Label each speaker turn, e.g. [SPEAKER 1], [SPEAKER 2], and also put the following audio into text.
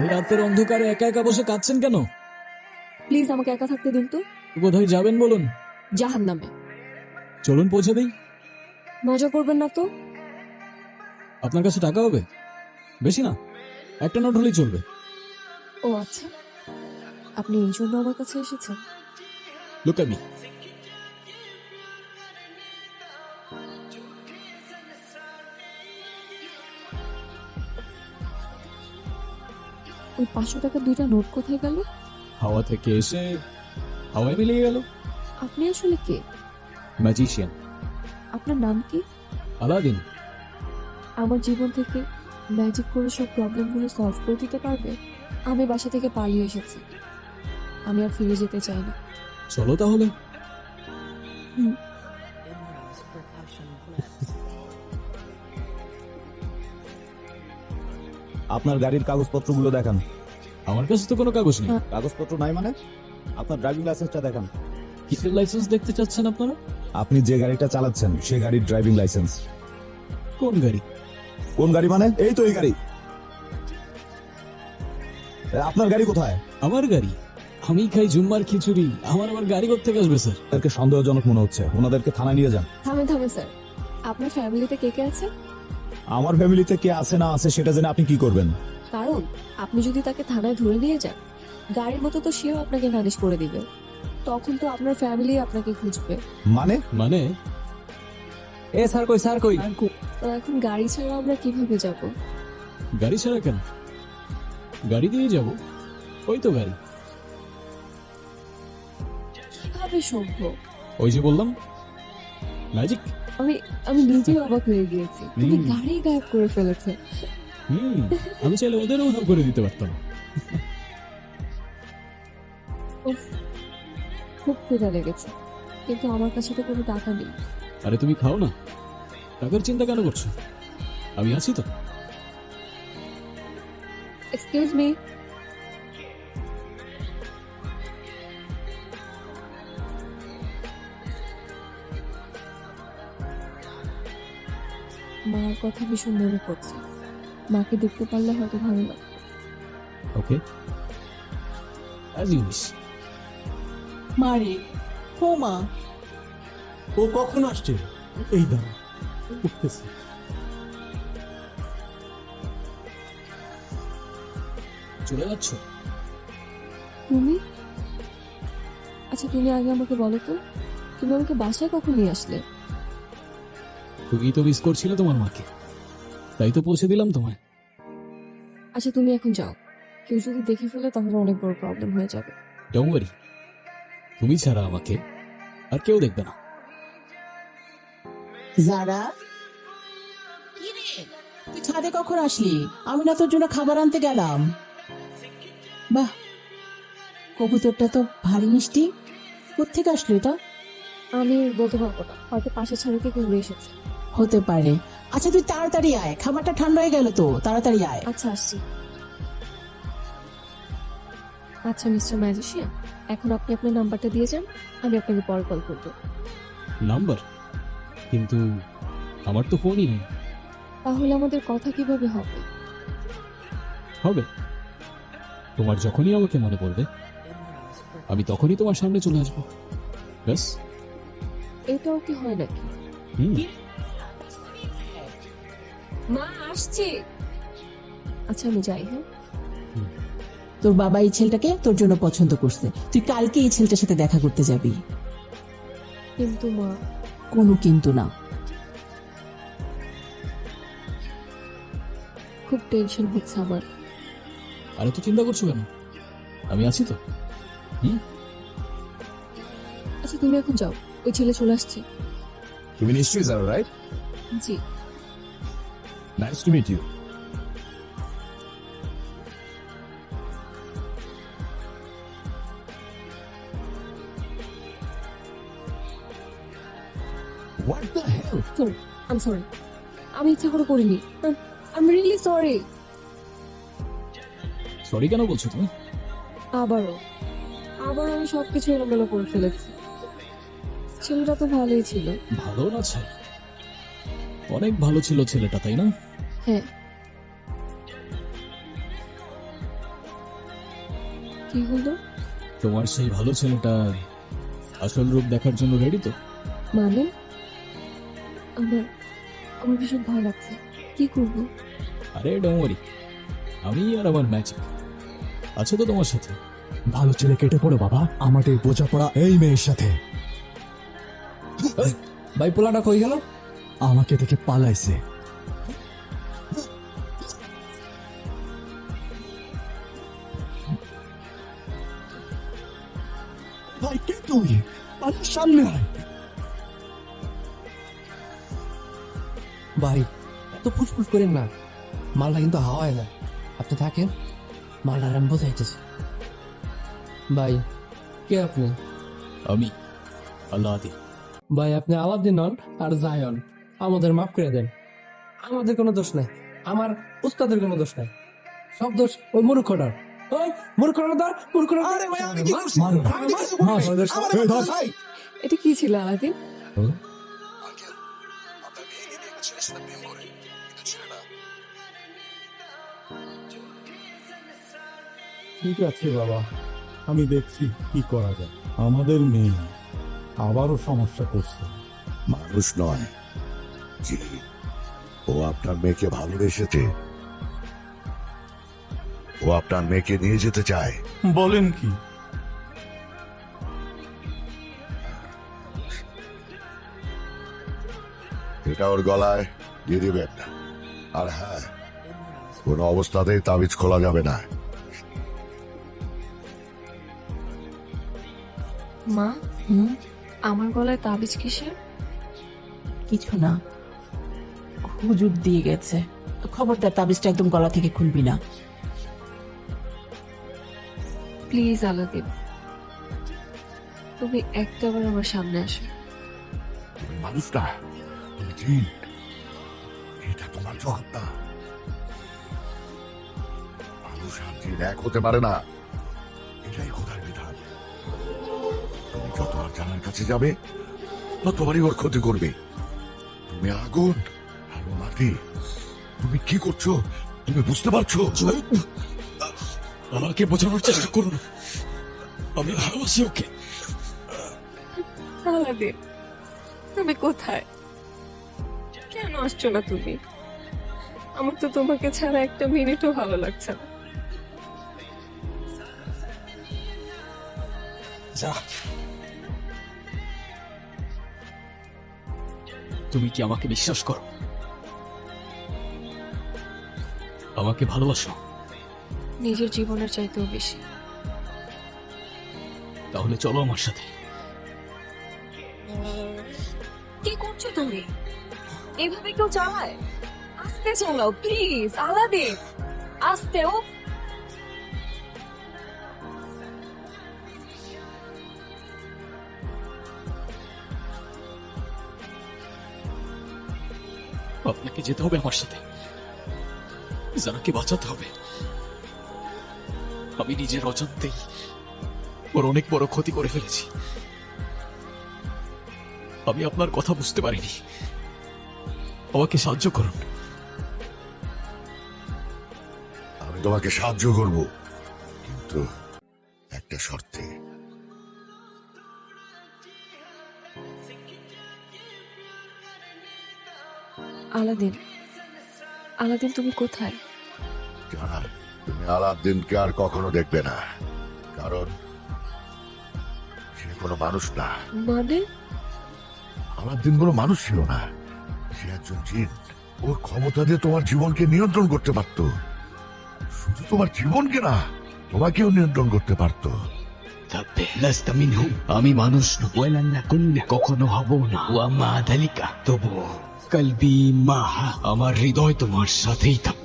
[SPEAKER 1] এই রাতের অন্ধকারে একা একা বসে কাঁদছেন কেন?
[SPEAKER 2] প্লিজ আমাকে একা থাকতে দিন তো।
[SPEAKER 1] কোথায় যাবেন বলুন?
[SPEAKER 2] জাহান্নামে।
[SPEAKER 1] চলুন পৌঁছে দিই।
[SPEAKER 2] মজা করবেন না তো।
[SPEAKER 1] আপনার কাছে টাকা হবে? বেশি না, একটা নোট হলেই চলবে।
[SPEAKER 2] ও আচ্ছা, আপনি এই জন্য আমার কাছে এসেছেন?
[SPEAKER 1] Look at me.
[SPEAKER 2] ওই 500 টাকার 2টা নোট কোথায় গেল?
[SPEAKER 1] হাওয়া থেকে এসে হাওয়ায় মিলিয়ে গেল।
[SPEAKER 2] আপনি আসলে কে?
[SPEAKER 1] ম্যাজিশিয়ান।
[SPEAKER 2] আপনার নাম কি?
[SPEAKER 1] আলাদিন।
[SPEAKER 2] আমার জীবন থেকে ম্যাজিক করে সব প্রবলেমগুলো সলভ করে দিতে পারবে? আমি বাসা থেকে পালিয়ে এসেছি, আমি আর ফিরে যেতে চাই না।
[SPEAKER 1] চলো তাহলে।
[SPEAKER 3] আপনার গাড়ির কাগজপত্রগুলো দেখান।
[SPEAKER 1] আমার কাছে তো কোনো কাগজ নেই।
[SPEAKER 3] কাগজপত্র নাই মানে? আপনার ড্রাইভিং লাইসেন্সটা দেখান।
[SPEAKER 1] কিসের লাইসেন্স দেখতে চাচ্ছেন আপনারা?
[SPEAKER 3] আপনি যে গাড়িটা চালাচ্ছেন সেই গাড়ির ড্রাইভিং লাইসেন্স।
[SPEAKER 1] কোন গাড়ি?
[SPEAKER 3] কোন গাড়ি মানে? এই তো এই গাড়ি। আপনার গাড়ি কোথায়?
[SPEAKER 1] আমার গাড়ি? আমি খাই জুম্মার খিচুড়ি, আমার আবার গাড়ি কোত্থেকে আসবে স্যার?
[SPEAKER 3] তাদেরকে সন্দেহজনক মনে হচ্ছে, ওনাদেরকে থানায় নিয়ে যান।
[SPEAKER 2] থামেন থামেন স্যার, আপনার ফ্যামিলিতে কে কে আছে?
[SPEAKER 3] আমার ফ্যামিলিতে কে আছে না আছে সেটা জেনে আপনি কি করবেন?
[SPEAKER 2] কারণ আপনি যদি তাকে থানায় ধরে নিয়ে যান, গাড়ির মতো তো সেও আপনাকে ম্যানেজ করে দিবে। তখন তো আপনার ফ্যামিলি আপনাকে খুঁজবে।
[SPEAKER 3] মানে?
[SPEAKER 1] মানে এ স্যার কই, স্যার কই?
[SPEAKER 2] তো এখন গাড়ি ছাড়া আমরা কিভাবে যাব?
[SPEAKER 1] গাড়ি ছাড়া কেন? গাড়ি দিয়ে যাব। ওই তো গাড়ি।
[SPEAKER 2] কিভাবে সম্ভব?
[SPEAKER 1] ওই যে বললাম, ম্যাজিক।
[SPEAKER 2] আমি আমি নিজেই অবাক হয়ে গিয়েছি, তুমি
[SPEAKER 1] হুম।
[SPEAKER 2] গাড়ি গায়েব করে ফেলেছে।
[SPEAKER 1] আমি চাইলে ওদেরও উধাও করে দিতে পারতাম।
[SPEAKER 2] উফ, খুব ক্ষুধা লেগেছে, কিন্তু আমার কাছে তো কোনো টাকা নেই।
[SPEAKER 1] আরে তুমি খাও না, টাকার চিন্তা কেন করছো? আমি আছি তো।
[SPEAKER 2] Excuse me. মার কথা ভীষণ মনে পড়ছে, মাকে দেখতে পারলে হয়তো ভালো লাগতো।
[SPEAKER 1] ওকে, অ্যাজ ইউ উইশ।
[SPEAKER 4] মারে ও মা, ও কখন আসছে? এই দাঁড়া, উঠতেছে।
[SPEAKER 1] চলে যাচ্ছ?
[SPEAKER 2] তুমি? আচ্ছা তুমি আগে আমাকে বলো তো, তুমি আমাকে বাসায় কখন নিয়ে আসলে?
[SPEAKER 1] তুমি তো মিস করছিলে তোমার মাকে, তাই তো পৌঁছে দিলাম তোমায়।
[SPEAKER 2] আচ্ছা তুমি এখন যাও, কেউ যদি দেখে ফেলে তাহলে অনেক বড় প্রবলেম হয়ে যাবে।
[SPEAKER 1] ডোন্ট ওয়ারি, তুমি ছাড়া আমাকে আর কেউ দেখবে না।
[SPEAKER 4] যারা তুই ছাদে কখন আসলি? আমি না তোর জন্য খাবার আনতে গেলাম। বাহ, কবুতরটা তো ভারী মিষ্টি। কোত্থেকে আসলো এটা?
[SPEAKER 2] আমি বলতে পারবো না, হয়তো পাশে ছাড়া কেউ উড়ে এসেছে।
[SPEAKER 4] হতে পারে। আচ্ছা তুই তাড়াতাড়ি আয়, খাবারটা ঠান্ডা হয়ে গেল তো, তাড়াতাড়ি আয়।
[SPEAKER 2] আচ্ছা আসছি। আচ্ছা মিস্টার ম্যাজিশিয়ান, এখন আপনি আপনার নাম্বারটা দিয়ে যান, আমি আপনাকে পরে কল করবো।
[SPEAKER 1] নাম্বার? কিন্তু আমার তো ফোনই নেই।
[SPEAKER 2] তাহলে আমাদের কথা কিভাবে হবে?
[SPEAKER 1] হবে, তোমার যখনই আমাকে মনে পড়বে আমি তখনই তোমার সামনে চলে আসবো, ব্যাস।
[SPEAKER 2] এটাও কি হয় নাকি?
[SPEAKER 1] হুম।
[SPEAKER 2] মা আসছে। আচ্ছা আমি যাই। হ্যাঁ,
[SPEAKER 4] তোর বাবা এই ছেলেটাকে তোর জন্য পছন্দ করছে, তুই কালকে এই ছেলেটার সাথে দেখা করতে যাবি।
[SPEAKER 2] কিন্তু মা,
[SPEAKER 4] কোনো কিন্তু না।
[SPEAKER 2] খুব টেনশন হচ্ছে আমার।
[SPEAKER 1] আর তো চিন্তা করছো কেন? আমি আছি তো।
[SPEAKER 2] আচ্ছা তুমি এখন যাও, ওই ছেলে চলে আসছে।
[SPEAKER 3] তুমি নিশ্চয়ই যাও, রাইট?
[SPEAKER 2] জি।
[SPEAKER 3] Nice to meet you. What the hell?
[SPEAKER 2] Sorry, I sorry, আমি ইচ্ছা করে করিনি। I am really sorry.
[SPEAKER 1] Sorry কেন বলছো তুমি?
[SPEAKER 2] আবারও আবারও আমি সবকিছু এলোমেলো করে ফেলেছি। ছেলেটা তো ভালোই ছিল।
[SPEAKER 1] ভালো না ছাই, অনেক ভালো ছিল ছেলেটা, তাই না?
[SPEAKER 2] হ্যাঁ, কি হলো?
[SPEAKER 1] তোমার সেই ভালো ছেলেটার আসল রূপ দেখার জন্য রেডি তো?
[SPEAKER 2] মানে আমার আমার ভীষণ ভয় লাগছে। কি করবো?
[SPEAKER 1] আরে ডোমরি, আমি আর আমার ম্যাজিক আছে তো তোমার সাথে।
[SPEAKER 3] ভালো ছেলে কেটে পড়ো বাবা, আমাদের বোঝাপড়া এই মেয়ের সাথে।
[SPEAKER 5] ভাই পোলাটা কই গেল?
[SPEAKER 3] আমাকে দেখে পালাইছে। ভাই কে তুই? বাড়ির সামনে আয়।
[SPEAKER 5] ভাই এত ফুসফুস করেন না, মালটা কিন্তু হাওয়ায় না। আপনি থাকেন, মালটা আমি বোঝাইতেছি। ভাই কে আপনি?
[SPEAKER 1] আমি আল্লাদি।
[SPEAKER 5] ভাই আপনি আলাদিন হন আর জায়ন, আমাদের মাফ করে দেন। আমাদের কোনো দোষ নাই, আমার উস্তাদের কোনো দোষ নাই, সব দোষ ওই মূর্খটার। ওই মূর্খটার
[SPEAKER 3] মারো না। এই ধর।
[SPEAKER 2] এটা কি ছিল আলাদিন?
[SPEAKER 5] ঠিক আছে বাবা,
[SPEAKER 6] আমি দেখছি কি করা যায়। আমাদের মেয়ে আবারও সমস্যা করছে।
[SPEAKER 7] মানুষ নয় জি, ও আপনার মেয়েকে ভালোবেসেছে, ও আপনার মেয়েকে নিয়ে যেতে চায়।
[SPEAKER 6] বলেন কি?
[SPEAKER 7] এটা ওর গলায় দিয়ে দিবেন, আর হ্যাঁ, কোনো অবস্থাতেই তাবিজ খোলা যাবে না।
[SPEAKER 2] মা, আমার গলায় তাবিজ কিসের?
[SPEAKER 4] কিছু না, হুজুর দিয়ে গেছে। খবরদার তাবিজটা একদম গলা থেকে খুলবি না।
[SPEAKER 2] প্লিজ আলাদিন, তুমি একটাবার আমার সামনে আসো।
[SPEAKER 7] তুমি মানুষ না, তুমি জিন। এটা তোমার জবাব না। মানুষ আর জিন এক হতে পারে না, এটাই খোদার বিধান। তুমি যত আর জানার কাছে যাবে ততবারই ওর ক্ষতি করবে। তুমি আগুন আর ও মাটি। তুমি কি করছো তুমি বুঝতে পারছো?
[SPEAKER 1] আমাকে বোঝানোর চেষ্টা করুন, আমি ভালোবাসি ওকে।
[SPEAKER 2] আলাদিন, তুমি কোথায়? কেন আসছো না তুমি? আমার তো তোমাকে ছাড়া একটা মিনিটও ভালো লাগছে না।
[SPEAKER 1] যা, তুমি কি আমাকে বিশ্বাস করো? আমাকে ভালোবাসো?
[SPEAKER 2] নিজের জীবনের চাইতেও বেশি।
[SPEAKER 1] তাহলে চলো আমার সাথে।
[SPEAKER 2] কি করছো তুমি? এভাবে কেউ চালায়? আস্তে চালাও প্লিজ আলাদিন, আস্তে। ও
[SPEAKER 1] আপনাকে যেতে হবে আমার সাথে, জারাকে বাঁচাতে হবে। আমি নিজের অজান্তেই ওর অনেক বড় ক্ষতি করে ফেলেছি। আমি আপনার কথা বুঝতে পারিনি, আমাকে সাহায্য করুন।
[SPEAKER 7] আমি তোমাকে সাহায্য করব, কিন্তু একটা শর্তে।
[SPEAKER 2] আলাদিন, আলাদিন তুমি কোথায়?
[SPEAKER 7] জানা, তুমি আলাদিনকে আর কখনো দেখবে না, কারণ সে কোনো মানুষ না।
[SPEAKER 2] মানে
[SPEAKER 7] আলাদিন কোনো মানুষ ছিল না, সে একজন জিন। ওর ক্ষমতা দিয়ে তোমার জীবনকে নিয়ন্ত্রণ করতে পারত। শুধু তোমার জীবনকে না, তোমাকেও নিয়ন্ত্রণ করতে পারত।
[SPEAKER 1] আমি মানুষ কখনো হব না, তবু কালবি মাহা, আমার হৃদয় তোমার সাথেই থাকবে।